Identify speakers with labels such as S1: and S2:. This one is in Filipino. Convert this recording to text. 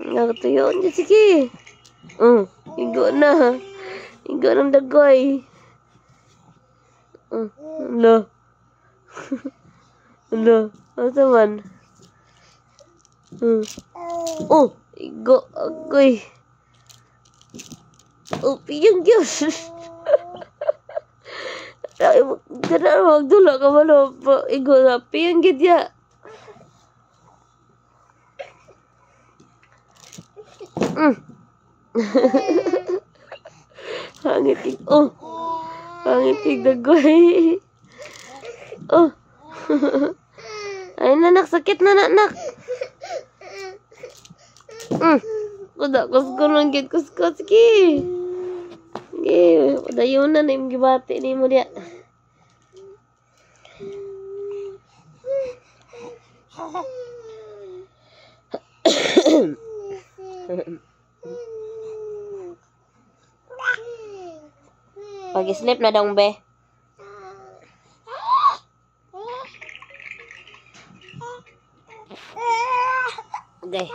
S1: Nakatuyon dyan, sige. Igo na. Igo ng dagoy. Ano? Ano? Ano man? Igo. Agoy. Piyang Diyos. Kana magdula ka malo. Igo na. Piyang gidya. Hangitig. Hangitig dagoy. Ay nanak, sakit na nanak. Kuda kuskulong gid kuskos ki. Gi, padayunan na yung gibati ni mo diya. Pag-sleep na daw be. Okay.